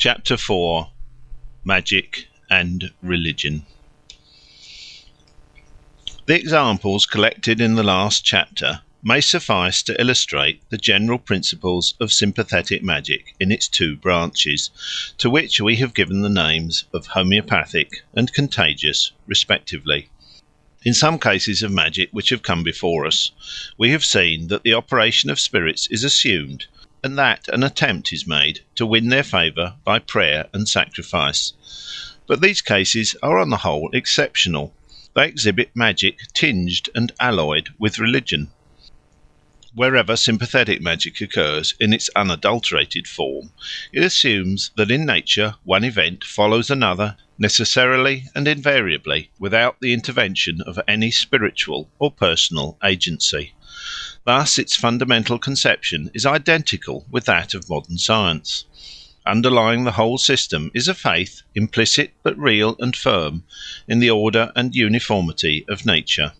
Chapter 4. Magic and Religion. The examples collected in the last chapter may suffice to illustrate the general principles of sympathetic magic in its two branches, to which we have given the names of homeopathic and contagious respectively. In some cases of magic which have come before us, we have seen that the operation of spirits is assumed, and that an attempt is made to win their favour by prayer and sacrifice. But these cases are on the whole exceptional. They exhibit magic tinged and alloyed with religion. Wherever sympathetic magic occurs in its unadulterated form, it assumes that in nature one event follows another necessarily and invariably, without the intervention of any spiritual or personal agency. Thus its fundamental conception is identical with that of modern science. Underlying the whole system is a faith, implicit but real and firm, in the order and uniformity of nature.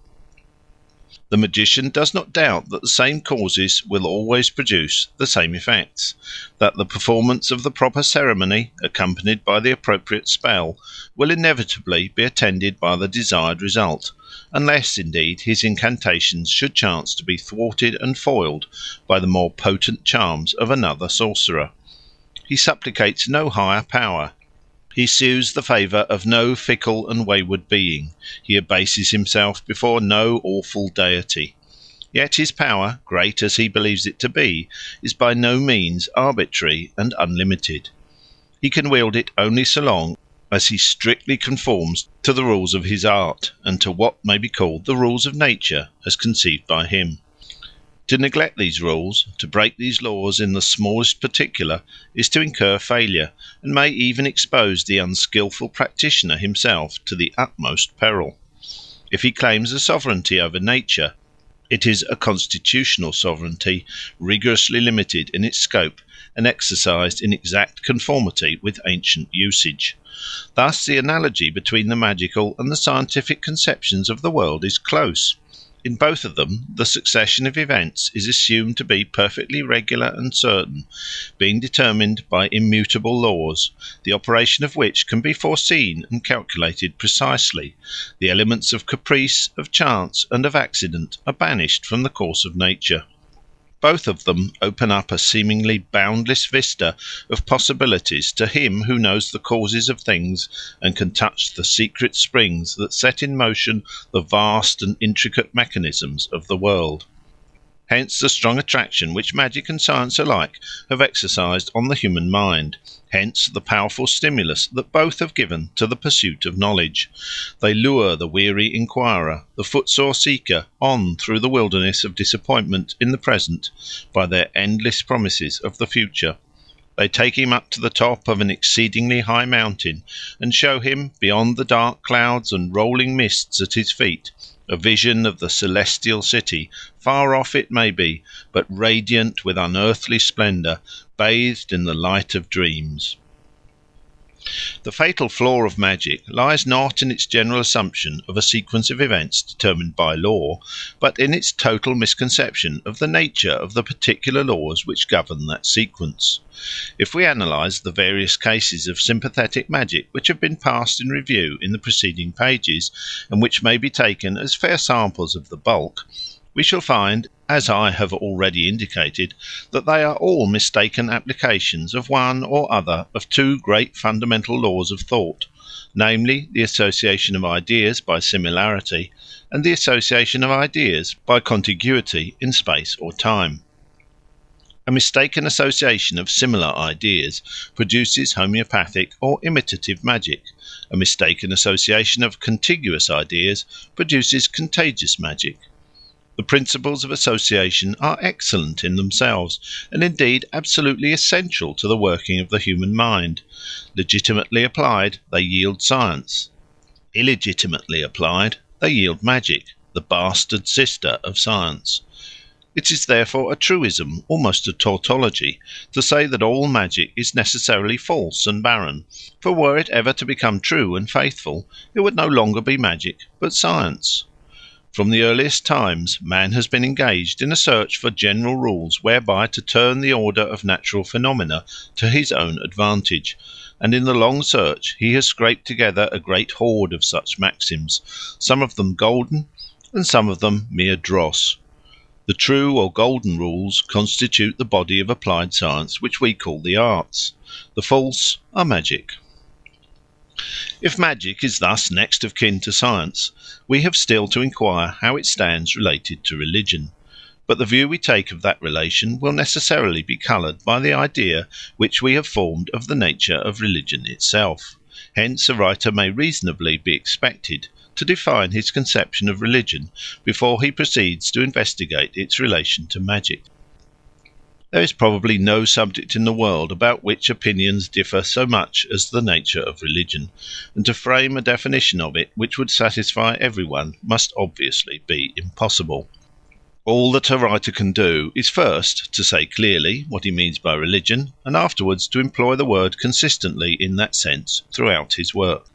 The magician does not doubt that the same causes will always produce the same effects, that the performance of the proper ceremony, accompanied by the appropriate spell, will inevitably be attended by the desired result, unless indeed his incantations should chance to be thwarted and foiled by the more potent charms of another sorcerer. He supplicates no higher power. He sues the favour of no fickle and wayward being. He abases himself before no awful deity. Yet his power, great as he believes it to be, is by no means arbitrary and unlimited. He can wield it only so long as he strictly conforms to the rules of his art, and to what may be called the rules of nature as conceived by him. To neglect these rules, to break these laws in the smallest particular, is to incur failure, and may even expose the unskilful practitioner himself to the utmost peril. If he claims a sovereignty over nature, it is a constitutional sovereignty, rigorously limited in its scope and exercised in exact conformity with ancient usage. Thus the analogy between the magical and the scientific conceptions of the world is close. In both of them, the succession of events is assumed to be perfectly regular and certain, being determined by immutable laws, the operation of which can be foreseen and calculated precisely. The elements of caprice, of chance, and of accident are banished from the course of nature. Both of them open up a seemingly boundless vista of possibilities to him who knows the causes of things and can touch the secret springs that set in motion the vast and intricate mechanisms of the world. Hence the strong attraction which magic and science alike have exercised on the human mind. Hence the powerful stimulus that both have given to the pursuit of knowledge. They lure the weary inquirer, the footsore seeker, on through the wilderness of disappointment in the present by their endless promises of the future. They take him up to the top of an exceedingly high mountain, and show him, beyond the dark clouds and rolling mists at his feet, a vision of the celestial city, far off it may be, but radiant with unearthly splendour, bathed in the light of dreams. The fatal flaw of magic lies not in its general assumption of a sequence of events determined by law, but in its total misconception of the nature of the particular laws which govern that sequence. If we analyse the various cases of sympathetic magic which have been passed in review in the preceding pages, and which may be taken as fair samples of the bulk, we shall find, as I have already indicated, that they are all mistaken applications of one or other of two great fundamental laws of thought, namely the association of ideas by similarity, and the association of ideas by contiguity in space or time. A mistaken association of similar ideas produces homeopathic or imitative magic. A mistaken association of contiguous ideas produces contagious magic. The principles of association are excellent in themselves, and indeed absolutely essential to the working of the human mind. Legitimately applied, they yield science. Illegitimately applied, they yield magic, the bastard sister of science. It is therefore a truism, almost a tautology, to say that all magic is necessarily false and barren, for were it ever to become true and faithful, it would no longer be magic but science. From the earliest times, man has been engaged in a search for general rules whereby to turn the order of natural phenomena to his own advantage, and in the long search he has scraped together a great hoard of such maxims, some of them golden and some of them mere dross. The true or golden rules constitute the body of applied science which we call the arts. The false are magic. If magic is thus next of kin to science, we have still to inquire how it stands related to religion. But the view we take of that relation will necessarily be coloured by the idea which we have formed of the nature of religion itself. Hence a writer may reasonably be expected to define his conception of religion before he proceeds to investigate its relation to magic. There is probably no subject in the world about which opinions differ so much as the nature of religion, and to frame a definition of it which would satisfy everyone must obviously be impossible. All that a writer can do is first to say clearly what he means by religion, and afterwards to employ the word consistently in that sense throughout his work.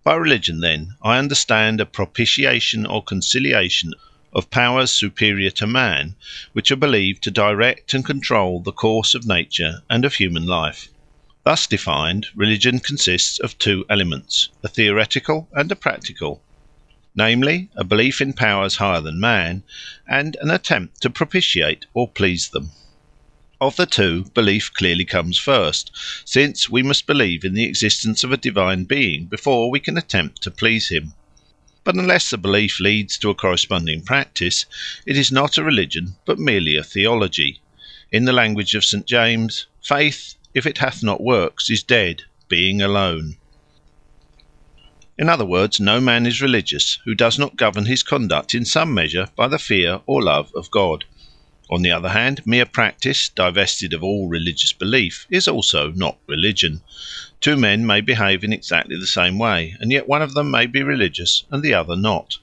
By religion, then, I understand a propitiation or conciliation of powers superior to man, which are believed to direct and control the course of nature and of human life. Thus defined, religion consists of two elements, a theoretical and a practical, namely, a belief in powers higher than man, and an attempt to propitiate or please them. Of the two, belief clearly comes first, since we must believe in the existence of a divine being before we can attempt to please him. But unless the belief leads to a corresponding practice, it is not a religion, but merely a theology. In the language of St. James, faith, if it hath not works, is dead, being alone. In other words, no man is religious who does not govern his conduct in some measure by the fear or love of God. On the other hand, mere practice, divested of all religious belief, is also not religion. Two men may behave in exactly the same way, and yet one of them may be religious and the other not.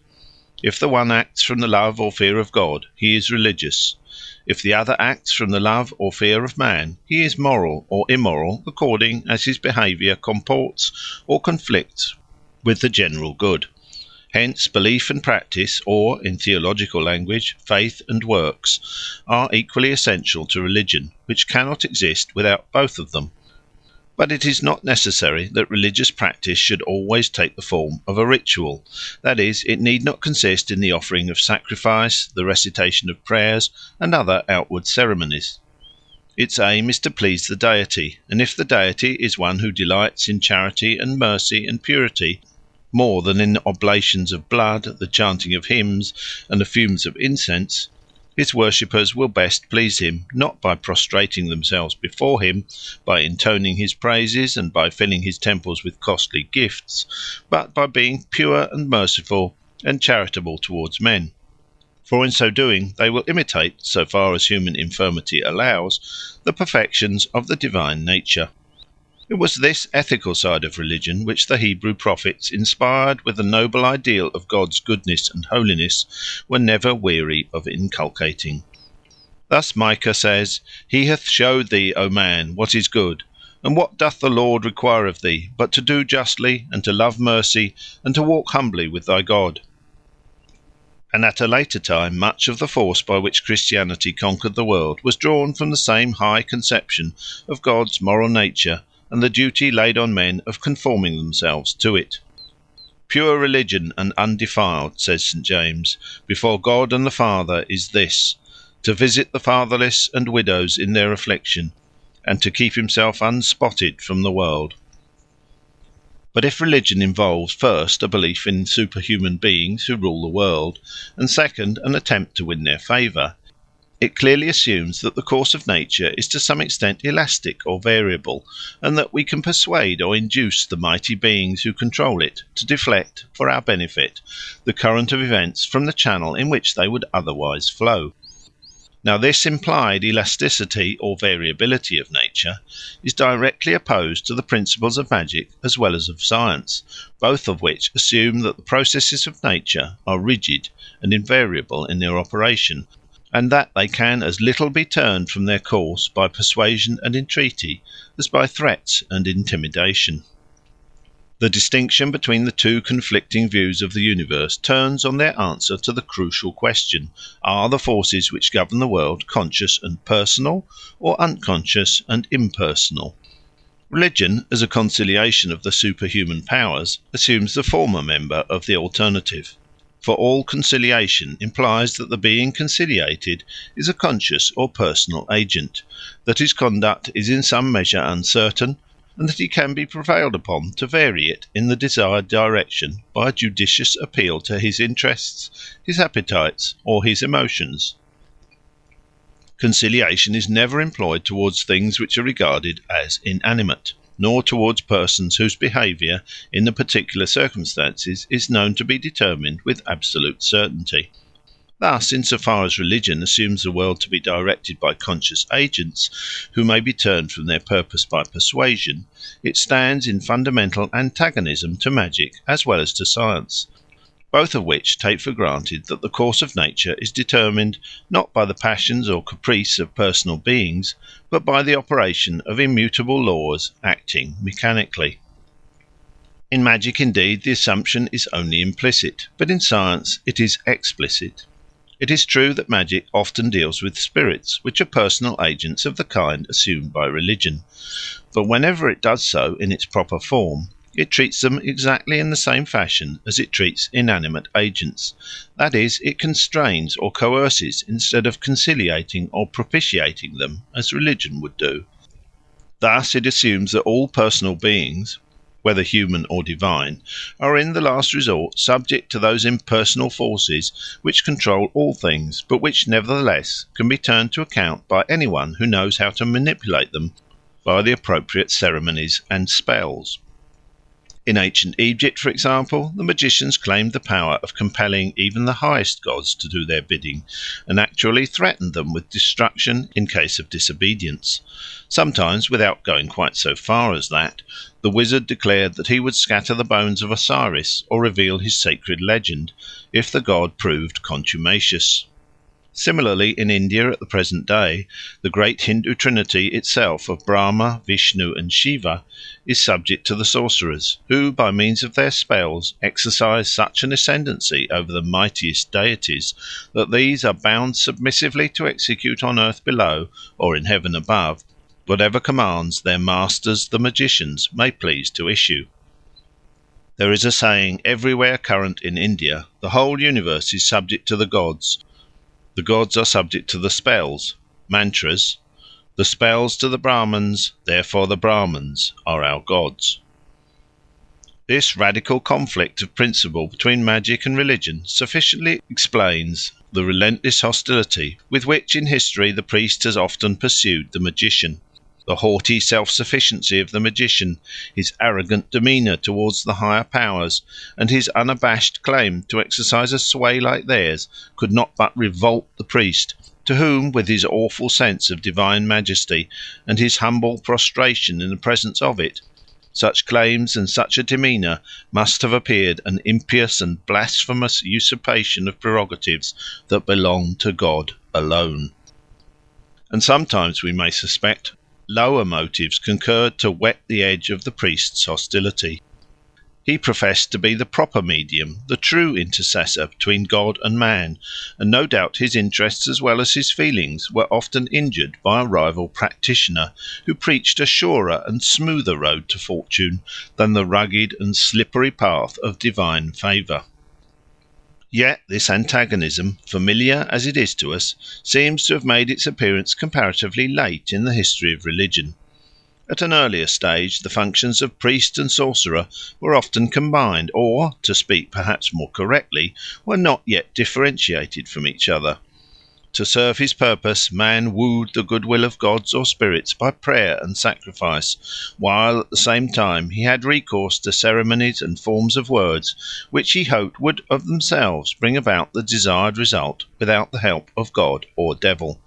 If the one acts from the love or fear of God, he is religious. If the other acts from the love or fear of man, he is moral or immoral according as his behaviour comports or conflicts with the general good. Hence belief and practice, or, in theological language, faith and works, are equally essential to religion, which cannot exist without both of them. But it is not necessary that religious practice should always take the form of a ritual. That is, it need not consist in the offering of sacrifice, the recitation of prayers, and other outward ceremonies. Its aim is to please the deity, and if the deity is one who delights in charity and mercy and purity, more than in oblations of blood, the chanting of hymns, and the fumes of incense, his worshippers will best please him, not by prostrating themselves before him, by intoning his praises, and by filling his temples with costly gifts, but by being pure and merciful and charitable towards men. For in so doing they will imitate, so far as human infirmity allows, the perfections of the divine nature. It was this ethical side of religion which the Hebrew prophets, inspired with the noble ideal of God's goodness and holiness, were never weary of inculcating. Thus Micah says, "He hath showed thee, O man, what is good, and what doth the Lord require of thee, but to do justly, and to love mercy, and to walk humbly with thy God." And at a later time much of the force by which Christianity conquered the world was drawn from the same high conception of God's moral nature and the duty laid on men of conforming themselves to it. "Pure religion and undefiled," says St. James, "before God and the Father is this, to visit the fatherless and widows in their affliction, and to keep himself unspotted from the world." But if religion involves first a belief in superhuman beings who rule the world, and second an attempt to win their favour, it clearly assumes that the course of nature is to some extent elastic or variable, and that we can persuade or induce the mighty beings who control it to deflect, for our benefit, the current of events from the channel in which they would otherwise flow. Now this implied elasticity or variability of nature is directly opposed to the principles of magic as well as of science, both of which assume that the processes of nature are rigid and invariable in their operation, and that they can as little be turned from their course by persuasion and entreaty as by threats and intimidation. The distinction between the two conflicting views of the universe turns on their answer to the crucial question: are the forces which govern the world conscious and personal, or unconscious and impersonal? Religion, as a conciliation of the superhuman powers, assumes the former member of the alternative. For all conciliation implies that the being conciliated is a conscious or personal agent, that his conduct is in some measure uncertain, and that he can be prevailed upon to vary it in the desired direction by a judicious appeal to his interests, his appetites, or his emotions. Conciliation is never employed towards things which are regarded as inanimate, nor towards persons whose behaviour in the particular circumstances is known to be determined with absolute certainty. Thus, in so far as religion assumes the world to be directed by conscious agents, who may be turned from their purpose by persuasion, it stands in fundamental antagonism to magic as well as to science, both of which take for granted that the course of nature is determined not by the passions or caprice of personal beings, but by the operation of immutable laws acting mechanically. In magic, indeed, the assumption is only implicit, but in science it is explicit. It is true that magic often deals with spirits, which are personal agents of the kind assumed by religion, but whenever it does so in its proper form, it treats them exactly in the same fashion as it treats inanimate agents, that is, it constrains or coerces instead of conciliating or propitiating them, as religion would do. Thus it assumes that all personal beings, whether human or divine, are in the last resort subject to those impersonal forces which control all things, but which nevertheless can be turned to account by anyone who knows how to manipulate them by the appropriate ceremonies and spells. In ancient Egypt, for example, the magicians claimed the power of compelling even the highest gods to do their bidding, and actually threatened them with destruction in case of disobedience. Sometimes, without going quite so far as that, the wizard declared that he would scatter the bones of Osiris or reveal his sacred legend if the god proved contumacious. Similarly, in India at the present day, the great Hindu trinity itself of Brahma, Vishnu, and Shiva is subject to the sorcerers, who, by means of their spells, exercise such an ascendancy over the mightiest deities that these are bound submissively to execute on earth below or in heaven above whatever commands their masters the magicians may please to issue. There is a saying everywhere current in India: the whole universe is subject to the gods are subject to the spells, mantras, the spells to the Brahmans, therefore the Brahmans are our gods. This radical conflict of principle between magic and religion sufficiently explains the relentless hostility with which in history the priest has often pursued the magician. The haughty self-sufficiency of the magician, his arrogant demeanour towards the higher powers, and his unabashed claim to exercise a sway like theirs, could not but revolt the priest, to whom, with his awful sense of divine majesty, and his humble prostration in the presence of it, such claims and such a demeanour must have appeared an impious and blasphemous usurpation of prerogatives that belong to God alone. And sometimes, we may suspect, lower motives concurred to whet the edge of the priest's hostility. He professed to be the proper medium, the true intercessor between God and man, and no doubt his interests as well as his feelings were often injured by a rival practitioner who preached a surer and smoother road to fortune than the rugged and slippery path of divine favour. Yet this antagonism, familiar as it is to us, seems to have made its appearance comparatively late in the history of religion. At an earlier stage the functions of priest and sorcerer were often combined, or, to speak perhaps more correctly, were not yet differentiated from each other. To serve his purpose, man wooed the goodwill of gods or spirits by prayer and sacrifice, while at the same time he had recourse to ceremonies and forms of words which he hoped would of themselves bring about the desired result without the help of god or devil.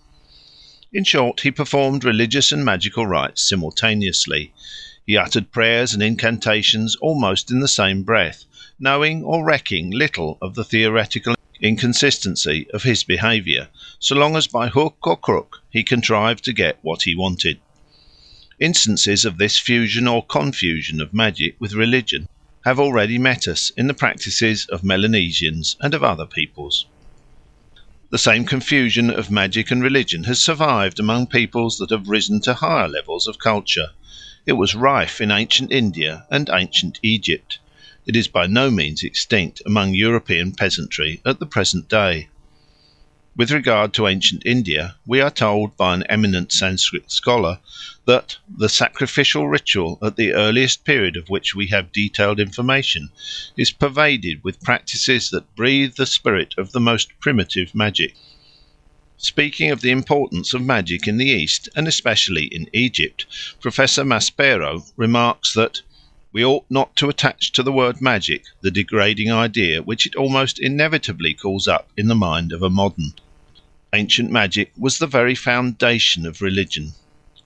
In short, he performed religious and magical rites simultaneously. He uttered prayers and incantations almost in the same breath, knowing or recking little of the theoretical inconsistency of his behaviour, so long as by hook or crook he contrived to get what he wanted. Instances of this fusion or confusion of magic with religion have already met us in the practices of Melanesians and of other peoples. The same confusion of magic and religion has survived among peoples that have risen to higher levels of culture. It was rife in ancient India and ancient Egypt. It is by no means extinct among European peasantry at the present day. With regard to ancient India, we are told by an eminent Sanskrit scholar that the sacrificial ritual at the earliest period of which we have detailed information is pervaded with practices that breathe the spirit of the most primitive magic. Speaking of the importance of magic in the East, and especially in Egypt, Professor Maspero remarks that we ought not to attach to the word magic the degrading idea which it almost inevitably calls up in the mind of a modern. Ancient magic was the very foundation of religion.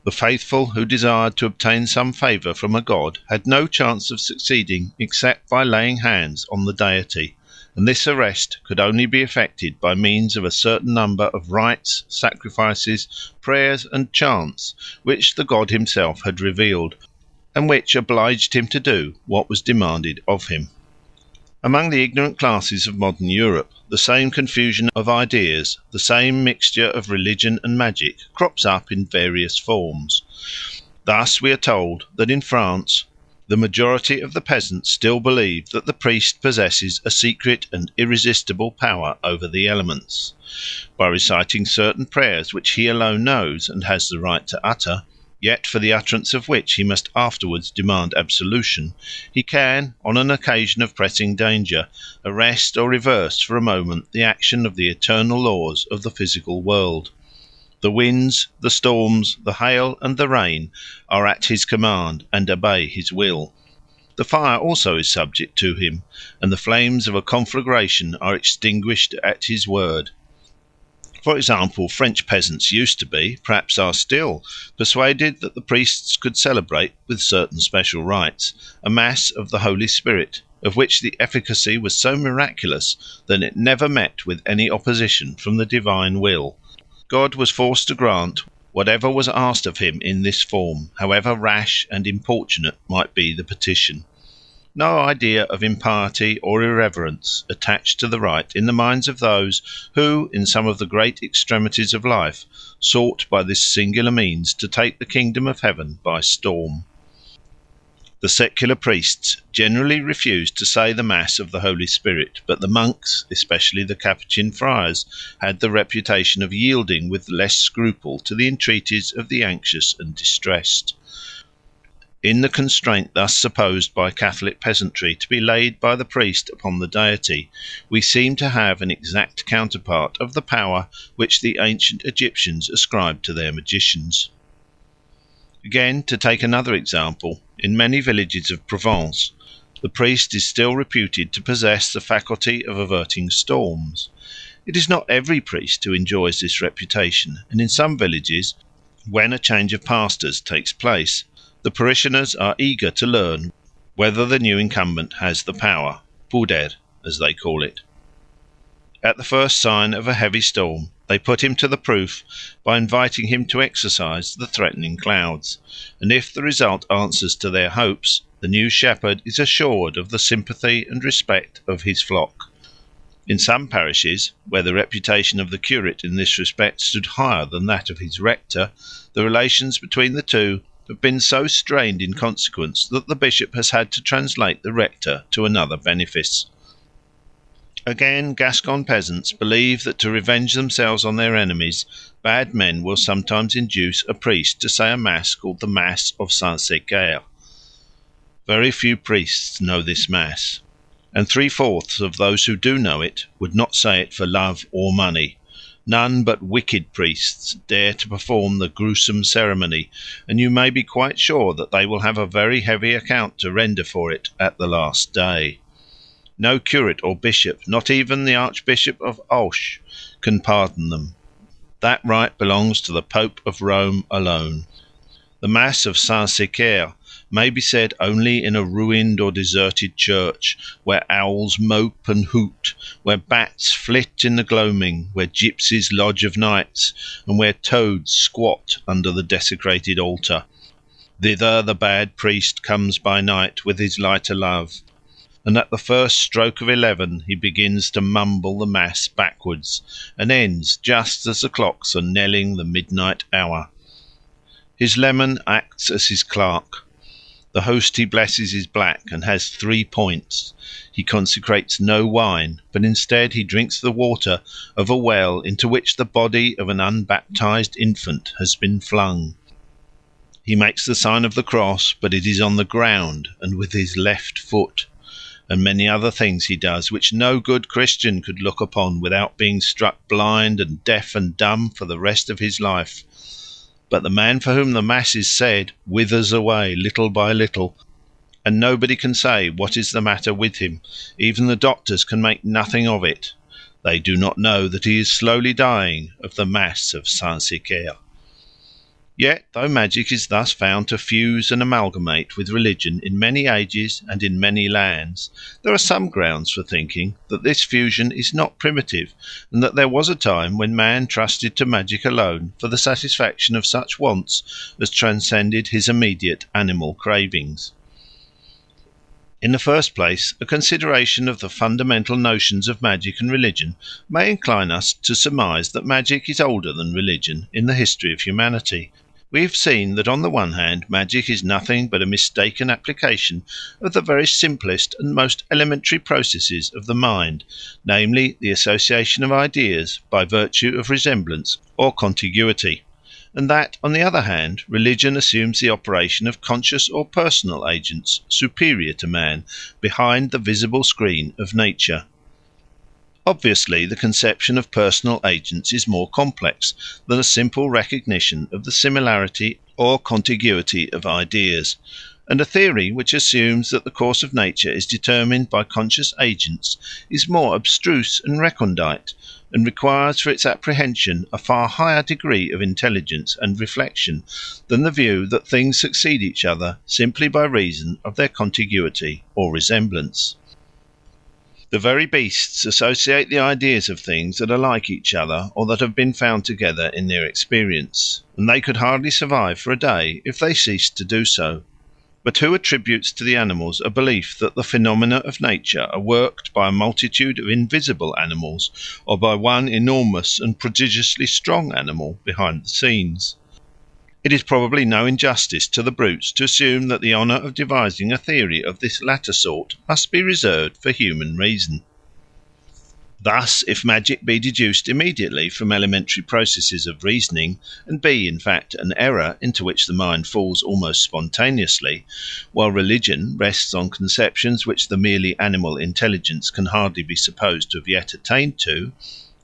The faithful who desired to obtain some favour from a god had no chance of succeeding except by laying hands on the deity, and this arrest could only be effected by means of a certain number of rites, sacrifices, prayers, and chants which the god himself had revealed, and which obliged him to do what was demanded of him. Among the ignorant classes of modern Europe, the same confusion of ideas, the same mixture of religion and magic, crops up in various forms. Thus we are told that in France the majority of the peasants still believe that the priest possesses a secret and irresistible power over the elements. By reciting certain prayers which he alone knows and has the right to utter, yet for the utterance of which he must afterwards demand absolution, he can, on an occasion of pressing danger, arrest or reverse for a moment the action of the eternal laws of the physical world. The winds, the storms, the hail, and the rain are at his command and obey his will. The fire also is subject to him, and the flames of a conflagration are extinguished at his word. For example, French peasants used to be, perhaps are still, persuaded that the priests could celebrate, with certain special rites, a Mass of the Holy Spirit, of which the efficacy was so miraculous that it never met with any opposition from the divine will. God was forced to grant whatever was asked of him in this form, however rash and importunate might be the petition. No idea of impiety or irreverence attached to the rite in the minds of those who, in some of the great extremities of life, sought by this singular means to take the kingdom of heaven by storm. The secular priests generally refused to say the Mass of the Holy Spirit, but the monks, especially the Capuchin friars, had the reputation of yielding with less scruple to the entreaties of the anxious and distressed. In the constraint thus supposed by Catholic peasantry to be laid by the priest upon the deity, we seem to have an exact counterpart of the power which the ancient Egyptians ascribed to their magicians. Again, to take another example, in many villages of Provence, the priest is still reputed to possess the faculty of averting storms. It is not every priest who enjoys this reputation, and in some villages, when a change of pastors takes place, the parishioners are eager to learn whether the new incumbent has the power, pouder, as they call it. At the first sign of a heavy storm, they put him to the proof by inviting him to exorcise the threatening clouds, and if the result answers to their hopes, the new shepherd is assured of the sympathy and respect of his flock. In some parishes, where the reputation of the curate in this respect stood higher than that of his rector, the relations between the two have been so strained in consequence that the bishop has had to translate the rector to another benefice. Again, Gascon peasants believe that to revenge themselves on their enemies, bad men will sometimes induce a priest to say a mass called the Mass of Saint-Sécaire. Very few priests know this mass, and 3/4 of those who do know it would not say it for love or money. None but wicked priests dare to perform the gruesome ceremony, and you may be quite sure that they will have a very heavy account to render for it at the last day. No curate or bishop, not even the Archbishop of Auch, can pardon them. That right belongs to the Pope of Rome alone. The Mass of Saint-Sécaire may be said only in a ruined or deserted church, where owls mope and hoot, where bats flit in the gloaming, where gypsies lodge of nights, and where toads squat under the desecrated altar. Thither the bad priest comes by night with his lighter love. and at the first stroke of 11 he begins to mumble the mass backwards, and ends just as the clocks are knelling the midnight hour. His leman acts as his clerk. The host he blesses is black and has 3 points. He consecrates no wine, but instead he drinks the water of a well into which the body of an unbaptized infant has been flung. He makes the sign of the cross, but it is on the ground and with his left foot, and many other things he does which no good Christian could look upon without being struck blind and deaf and dumb for the rest of his life. But the man for whom the Mass is said withers away little by little, and nobody can say what is the matter with him. Even the doctors can make nothing of it. They do not know that he is slowly dying of the Mass of Saint-Sécaire. Yet, though magic is thus found to fuse and amalgamate with religion in many ages and in many lands, there are some grounds for thinking that this fusion is not primitive, and that there was a time when man trusted to magic alone for the satisfaction of such wants as transcended his immediate animal cravings. In the first place, a consideration of the fundamental notions of magic and religion may incline us to surmise that magic is older than religion in the history of humanity. We have seen that on the one hand magic is nothing but a mistaken application of the very simplest and most elementary processes of the mind, namely the association of ideas by virtue of resemblance or contiguity, and that, on the other hand, religion assumes the operation of conscious or personal agents superior to man, behind the visible screen of nature. Obviously, the conception of personal agents is more complex than a simple recognition of the similarity or contiguity of ideas, and a theory which assumes that the course of nature is determined by conscious agents is more abstruse and recondite, and requires for its apprehension a far higher degree of intelligence and reflection than the view that things succeed each other simply by reason of their contiguity or resemblance. The very beasts associate the ideas of things that are like each other or that have been found together in their experience, and they could hardly survive for a day if they ceased to do so. But who attributes to the animals a belief that the phenomena of nature are worked by a multitude of invisible animals, or by one enormous and prodigiously strong animal behind the scenes? It is probably no injustice to the brutes to assume that the honour of devising a theory of this latter sort must be reserved for human reason. Thus, if magic be deduced immediately from elementary processes of reasoning, and be in fact an error into which the mind falls almost spontaneously, while religion rests on conceptions which the merely animal intelligence can hardly be supposed to have yet attained to,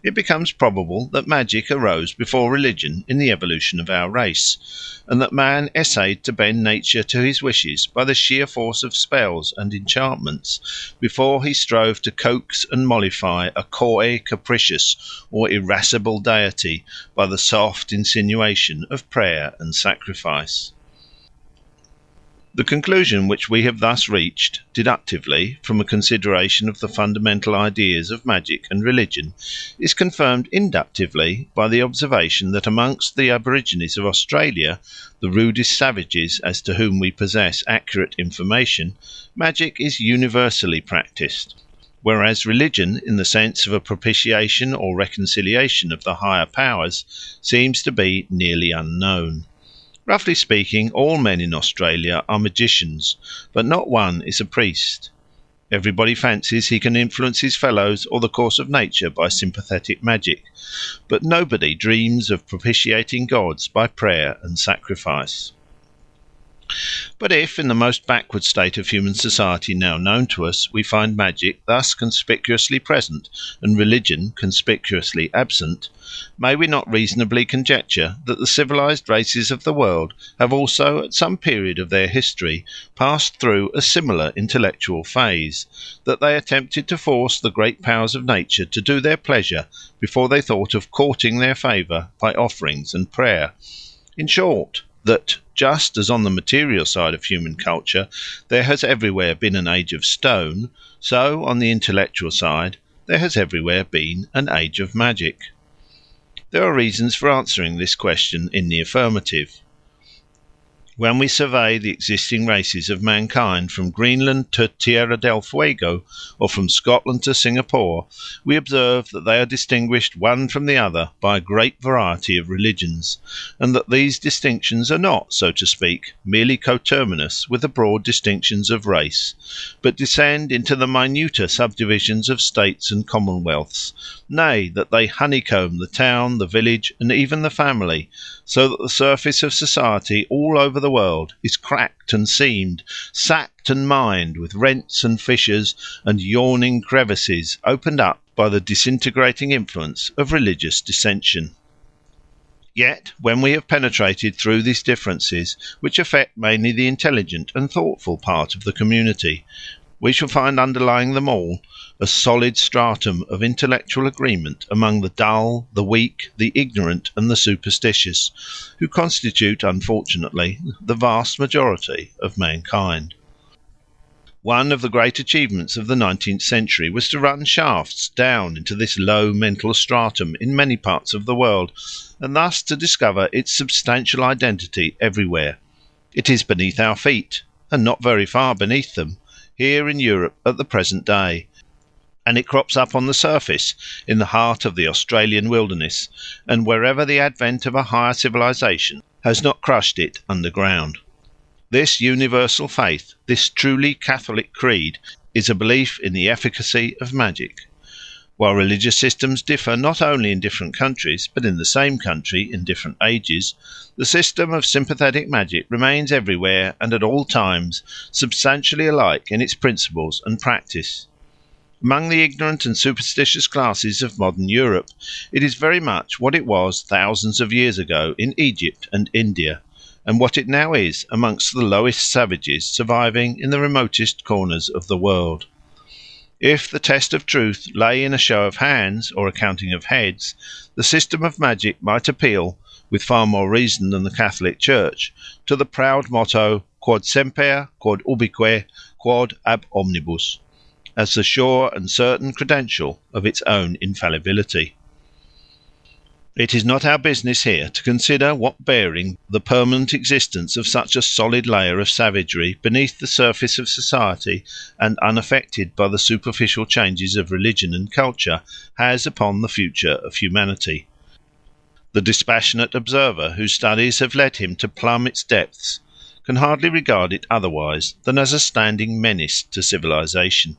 it becomes probable that magic arose before religion in the evolution of our race, and that man essayed to bend nature to his wishes by the sheer force of spells and enchantments, before he strove to coax and mollify a coy, capricious, or irascible deity by the soft insinuation of prayer and sacrifice. The conclusion which we have thus reached, deductively, from a consideration of the fundamental ideas of magic and religion, is confirmed inductively by the observation that amongst the aborigines of Australia, the rudest savages as to whom we possess accurate information, magic is universally practised, whereas religion, in the sense of a propitiation or reconciliation of the higher powers, seems to be nearly unknown. Roughly speaking, all men in Australia are magicians, but not one is a priest. Everybody fancies he can influence his fellows or the course of nature by sympathetic magic, but nobody dreams of propitiating gods by prayer and sacrifice. But if, in the most backward state of human society now known to us, we find magic thus conspicuously present and religion conspicuously absent, may we not reasonably conjecture that the civilized races of the world have also, at some period of their history, passed through a similar intellectual phase, that they attempted to force the great powers of nature to do their pleasure before they thought of courting their favour by offerings and prayer? In short, that just as on the material side of human culture there has everywhere been an age of stone, so on the intellectual side there has everywhere been an age of magic. There are reasons for answering this question in the affirmative. When we survey the existing races of mankind from Greenland to Tierra del Fuego, or from Scotland to Singapore, we observe that they are distinguished one from the other by a great variety of religions, and that these distinctions are not, so to speak, merely coterminous with the broad distinctions of race, but descend into the minuter subdivisions of states and commonwealths, nay, that they honeycomb the town, the village, and even the family, so that the surface of society all over the world is cracked and seamed, sapped and mined, with rents and fissures and yawning crevices opened up by the disintegrating influence of religious dissension. Yet, when we have penetrated through these differences, which affect mainly the intelligent and thoughtful part of the community, we shall find underlying them all a solid stratum of intellectual agreement among the dull, the weak, the ignorant, and the superstitious, who constitute, unfortunately, the vast majority of mankind. One of the great achievements of the 19th century was to run shafts down into this low mental stratum in many parts of the world, and thus to discover its substantial identity everywhere. It is beneath our feet, and not very far beneath them, here in Europe at the present day, and it crops up on the surface in the heart of the Australian wilderness, and wherever the advent of a higher civilization has not crushed it underground. This universal faith, this truly Catholic creed, is a belief in the efficacy of magic. While religious systems differ not only in different countries, but in the same country in different ages, the system of sympathetic magic remains everywhere and at all times substantially alike in its principles and practice. Among the ignorant and superstitious classes of modern Europe, it is very much what it was thousands of years ago in Egypt and India, and what it now is amongst the lowest savages surviving in the remotest corners of the world. If the test of truth lay in a show of hands or a counting of heads, the system of magic might appeal, with far more reason than the Catholic Church, to the proud motto quod semper, quod ubique, quod ab omnibus, as the sure and certain credential of its own infallibility. It is not our business here to consider what bearing the permanent existence of such a solid layer of savagery beneath the surface of society and unaffected by the superficial changes of religion and culture has upon the future of humanity. The dispassionate observer whose studies have led him to plumb its depths can hardly regard it otherwise than as a standing menace to civilization.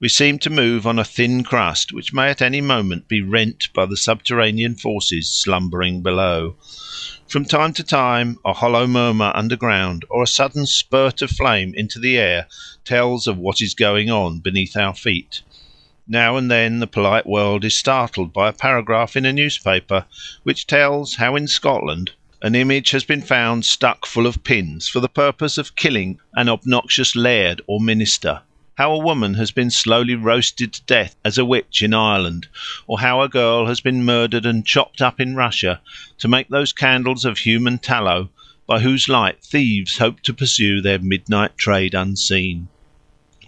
We seem to move on a thin crust which may at any moment be rent by the subterranean forces slumbering below. From time to time a hollow murmur underground or a sudden spurt of flame into the air tells of what is going on beneath our feet. Now and then the polite world is startled by a paragraph in a newspaper which tells how in Scotland an image has been found stuck full of pins for the purpose of killing an obnoxious laird or minister, how a woman has been slowly roasted to death as a witch in Ireland, or how a girl has been murdered and chopped up in Russia to make those candles of human tallow by whose light thieves hope to pursue their midnight trade unseen.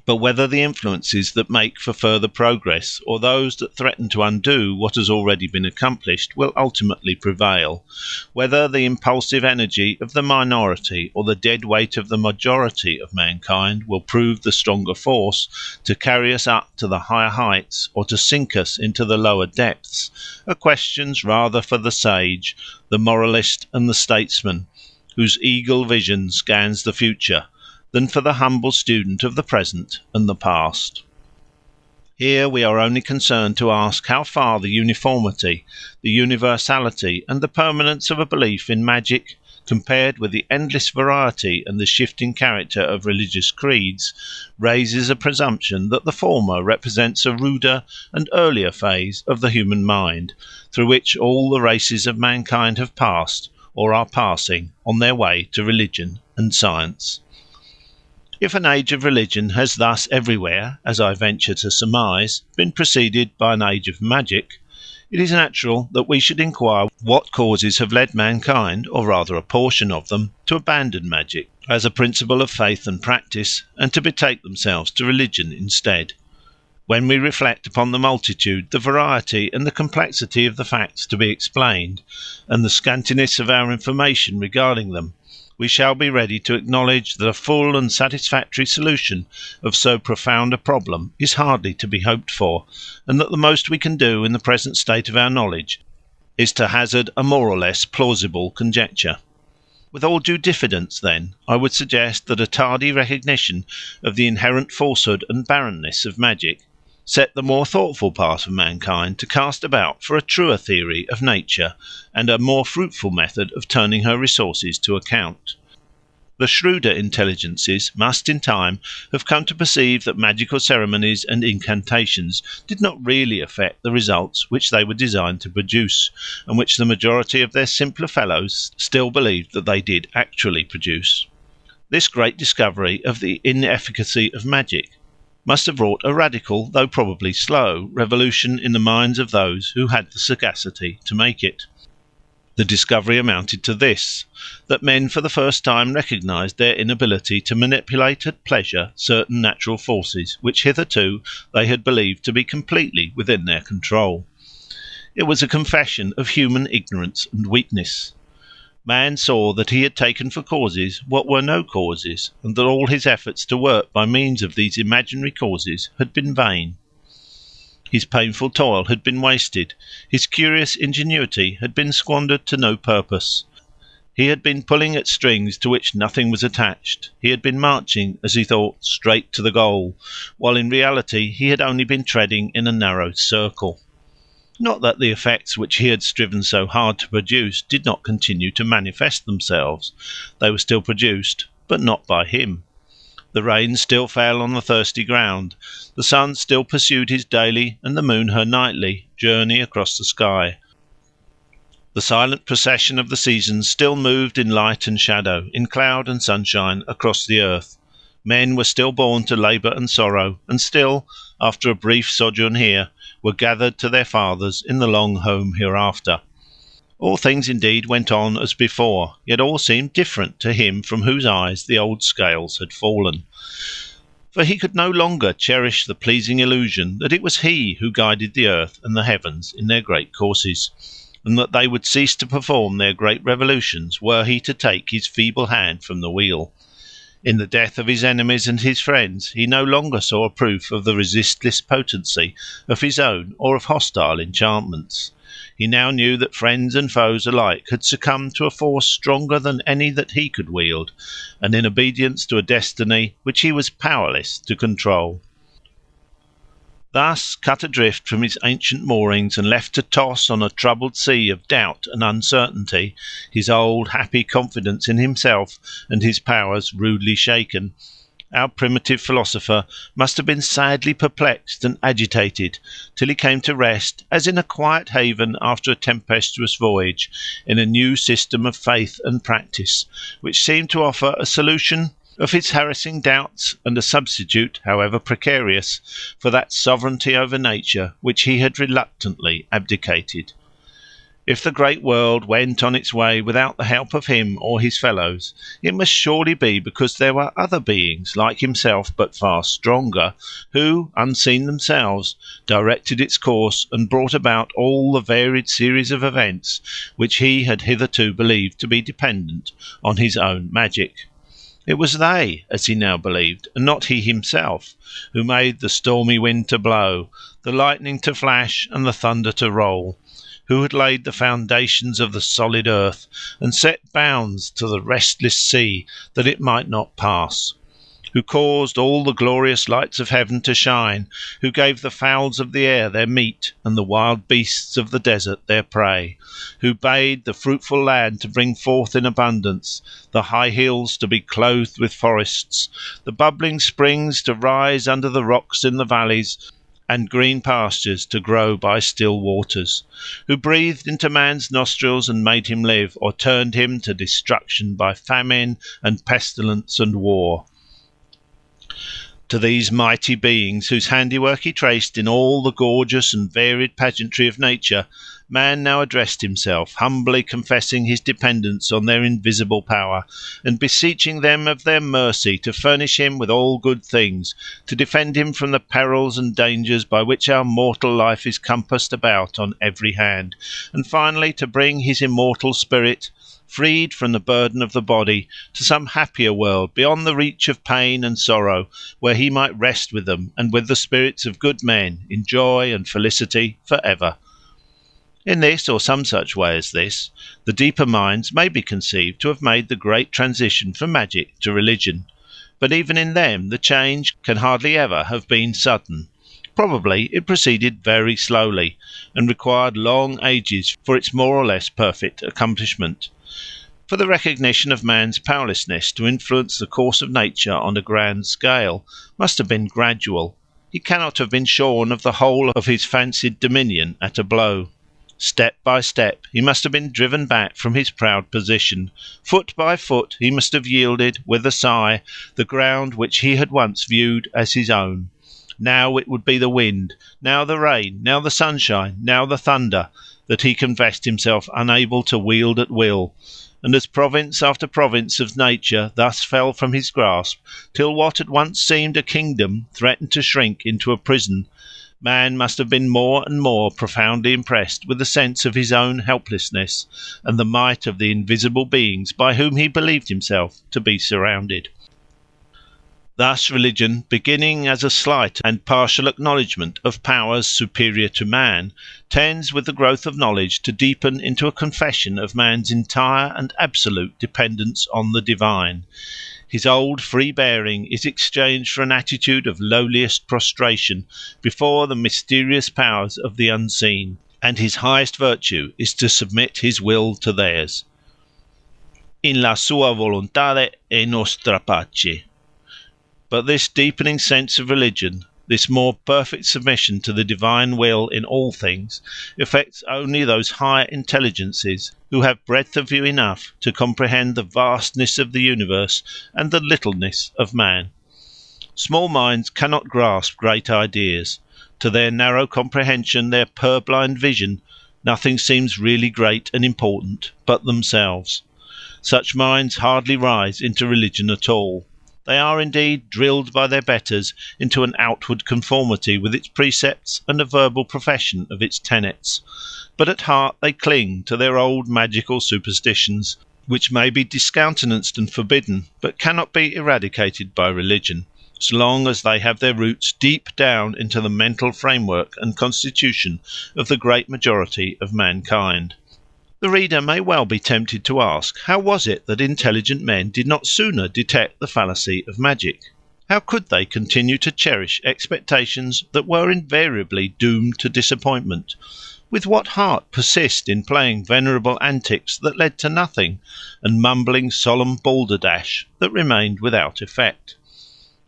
But whether the influences that make for further progress, or those that threaten to undo what has already been accomplished, will ultimately prevail, whether the impulsive energy of the minority or the dead weight of the majority of mankind will prove the stronger force to carry us up to the higher heights or to sink us into the lower depths, are questions rather for the sage, the moralist, and the statesman, whose eagle vision scans the future, than for the humble student of the present and the past. Here we are only concerned to ask how far the uniformity, the universality, and the permanence of a belief in magic, compared with the endless variety and the shifting character of religious creeds, raises a presumption that the former represents a ruder and earlier phase of the human mind, through which all the races of mankind have passed, or are passing, on their way to religion and science. If an age of religion has thus everywhere, as I venture to surmise, been preceded by an age of magic, it is natural that we should inquire what causes have led mankind, or rather a portion of them, to abandon magic as a principle of faith and practice, and to betake themselves to religion instead. When we reflect upon the multitude, the variety, and the complexity of the facts to be explained, and the scantiness of our information regarding them, we shall be ready to acknowledge that a full and satisfactory solution of so profound a problem is hardly to be hoped for, and that the most we can do in the present state of our knowledge is to hazard a more or less plausible conjecture. With all due diffidence, then, I would suggest that a tardy recognition of the inherent falsehood and barrenness of magic set the more thoughtful part of mankind to cast about for a truer theory of nature and a more fruitful method of turning her resources to account. The shrewder intelligences must in time have come to perceive that magical ceremonies and incantations did not really affect the results which they were designed to produce, and which the majority of their simpler fellows still believed that they did actually produce. This great discovery of the inefficacy of magic must have wrought a radical, though probably slow, revolution in the minds of those who had the sagacity to make it. The discovery amounted to this, that men for the first time recognised their inability to manipulate at pleasure certain natural forces which hitherto they had believed to be completely within their control. It was a confession of human ignorance and weakness. Man saw that he had taken for causes what were no causes, and that all his efforts to work by means of these imaginary causes had been vain. His painful toil had been wasted, his curious ingenuity had been squandered to no purpose. He had been pulling at strings to which nothing was attached. He had been marching, as he thought, straight to the goal, while in reality he had only been treading in a narrow circle. Not that the effects which he had striven so hard to produce did not continue to manifest themselves. They were still produced, but not by him. The rain still fell on the thirsty ground, the sun still pursued his daily, and the moon her nightly, journey across the sky. The silent procession of the seasons still moved in light and shadow, in cloud and sunshine, across the earth. Men were still born to labour and sorrow, and still, after a brief sojourn here, were gathered to their fathers in the long home hereafter. All things indeed went on as before, yet all seemed different to him from whose eyes the old scales had fallen. For he could no longer cherish the pleasing illusion that it was he who guided the earth and the heavens in their great courses, and that they would cease to perform their great revolutions were he to take his feeble hand from the wheel. In the death of his enemies and his friends he no longer saw a proof of the resistless potency of his own or of hostile enchantments. He now knew that friends and foes alike had succumbed to a force stronger than any that he could wield, and in obedience to a destiny which he was powerless to control. Thus, cut adrift from his ancient moorings and left to toss on a troubled sea of doubt and uncertainty, his old happy confidence in himself and his powers rudely shaken, our primitive philosopher must have been sadly perplexed and agitated, till he came to rest, as in a quiet haven after a tempestuous voyage, in a new system of faith and practice, which seemed to offer a solution of his harassing doubts, and a substitute, however precarious, for that sovereignty over nature which he had reluctantly abdicated. If the great world went on its way without the help of him or his fellows, it must surely be because there were other beings like himself, but far stronger, who, unseen themselves, directed its course and brought about all the varied series of events which he had hitherto believed to be dependent on his own magic. It was they, as he now believed, and not he himself, who made the stormy wind to blow, the lightning to flash, and the thunder to roll, who had laid the foundations of the solid earth, and set bounds to the restless sea that it might not pass, who caused all the glorious lights of heaven to shine, who gave the fowls of the air their meat, and the wild beasts of the desert their prey, who bade the fruitful land to bring forth in abundance, the high hills to be clothed with forests, the bubbling springs to rise under the rocks in the valleys, and green pastures to grow by still waters, who breathed into man's nostrils and made him live, or turned him to destruction by famine and pestilence and war. To these mighty beings, whose handiwork he traced in all the gorgeous and varied pageantry of nature, man now addressed himself, humbly confessing his dependence on their invisible power, and beseeching them of their mercy to furnish him with all good things, to defend him from the perils and dangers by which our mortal life is compassed about on every hand, and finally to bring his immortal spirit, freed from the burden of the body, to some happier world beyond the reach of pain and sorrow, where he might rest with them and with the spirits of good men in joy and felicity for ever. In this, or some such way as this, the deeper minds may be conceived to have made the great transition from magic to religion, but even in them the change can hardly ever have been sudden. Probably it proceeded very slowly, and required long ages for its more or less perfect accomplishment. For the recognition of man's powerlessness to influence the course of nature on a grand scale must have been gradual. He cannot have been shorn of the whole of his fancied dominion at a blow. Step by step he must have been driven back from his proud position. Foot by foot he must have yielded, with a sigh, the ground which he had once viewed as his own. Now it would be the wind, now the rain, now the sunshine, now the thunder, that he confessed himself unable to wield at will, and as province after province of nature thus fell from his grasp, till what had once seemed a kingdom threatened to shrink into a prison, man must have been more and more profoundly impressed with the sense of his own helplessness, and the might of the invisible beings by whom he believed himself to be surrounded. Thus religion, beginning as a slight and partial acknowledgment of powers superior to man, tends with the growth of knowledge to deepen into a confession of man's entire and absolute dependence on the divine. His old free bearing is exchanged for an attitude of lowliest prostration before the mysterious powers of the unseen, and his highest virtue is to submit his will to theirs. In la sua volontade è nostra pace. But this deepening sense of religion, this more perfect submission to the divine will in all things, affects only those higher intelligences who have breadth of view enough to comprehend the vastness of the universe and the littleness of man. Small minds cannot grasp great ideas. To their narrow comprehension, their purblind vision, nothing seems really great and important but themselves. Such minds hardly rise into religion at all. They are indeed drilled by their betters into an outward conformity with its precepts and a verbal profession of its tenets, but at heart they cling to their old magical superstitions, which may be discountenanced and forbidden, but cannot be eradicated by religion, so long as they have their roots deep down into the mental framework and constitution of the great majority of mankind. The reader may well be tempted to ask, how was it that intelligent men did not sooner detect the fallacy of magic? How could they continue to cherish expectations that were invariably doomed to disappointment? With what heart persist in playing venerable antics that led to nothing, and mumbling solemn balderdash that remained without effect?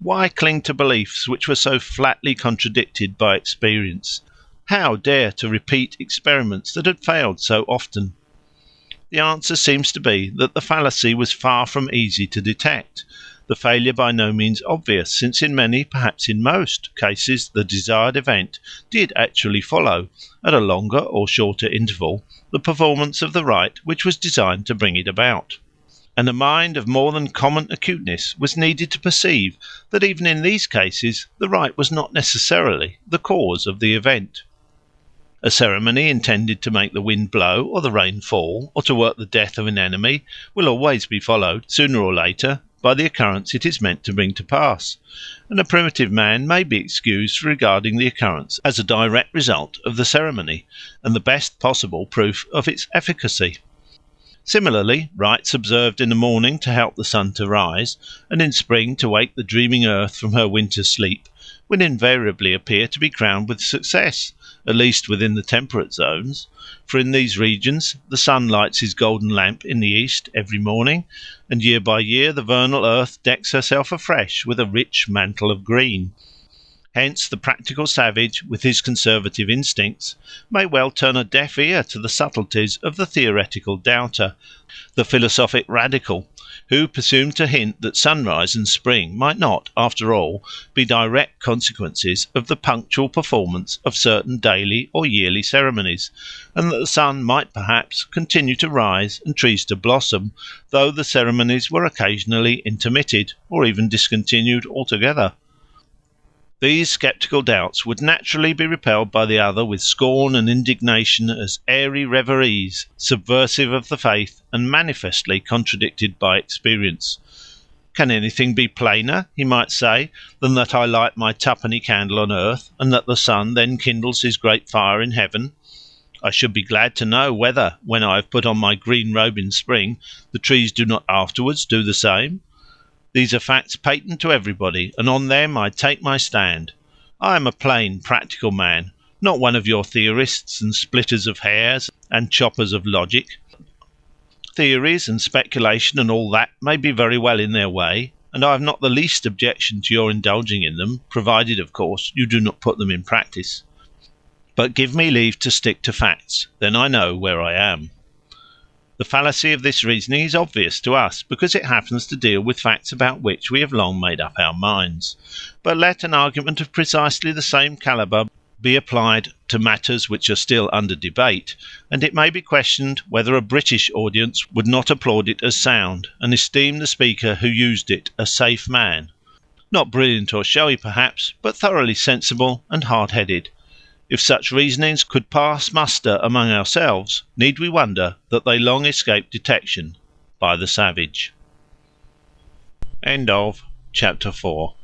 Why cling to beliefs which were so flatly contradicted by experience? How dare to repeat experiments that had failed so often? The answer seems to be that the fallacy was far from easy to detect, the failure by no means obvious, since in many, perhaps in most, cases the desired event did actually follow, at a longer or shorter interval, the performance of the rite which was designed to bring it about. And a mind of more than common acuteness was needed to perceive that even in these cases the rite was not necessarily the cause of the event. A ceremony intended to make the wind blow or the rain fall, or to work the death of an enemy, will always be followed, sooner or later, by the occurrence it is meant to bring to pass, and a primitive man may be excused for regarding the occurrence as a direct result of the ceremony, and the best possible proof of its efficacy. Similarly, rites observed in the morning to help the sun to rise, and in spring to wake the dreaming earth from her winter sleep, will invariably appear to be crowned with success, at least within the temperate zones, for in these regions the sun lights his golden lamp in the east every morning, and year by year the vernal earth decks herself afresh with a rich mantle of green. Hence the practical savage, with his conservative instincts, may well turn a deaf ear to the subtleties of the theoretical doubter, the philosophic radical, who presumed to hint that sunrise and spring might not, after all, be direct consequences of the punctual performance of certain daily or yearly ceremonies, and that the sun might perhaps continue to rise and trees to blossom, though the ceremonies were occasionally intermitted, or even discontinued altogether. These sceptical doubts would naturally be repelled by the other with scorn and indignation as airy reveries, subversive of the faith and manifestly contradicted by experience. Can anything be plainer, he might say, than that I light my twopenny candle on earth, and that the sun then kindles his great fire in heaven? I should be glad to know whether, when I have put on my green robe in spring, the trees do not afterwards do the same. These are facts patent to everybody, and on them I take my stand. I am a plain, practical man, not one of your theorists and splitters of hairs and choppers of logic. Theories and speculation and all that may be very well in their way, and I have not the least objection to your indulging in them, provided, of course, you do not put them in practice. But give me leave to stick to facts, then I know where I am. The fallacy of this reasoning is obvious to us, because it happens to deal with facts about which we have long made up our minds. But let an argument of precisely the same calibre be applied to matters which are still under debate, and it may be questioned whether a British audience would not applaud it as sound, and esteem the speaker who used it a safe man, not brilliant or showy perhaps, but thoroughly sensible and hard-headed. If such reasonings could pass muster among ourselves, need we wonder that they long escaped detection by the savage? End of chapter 4.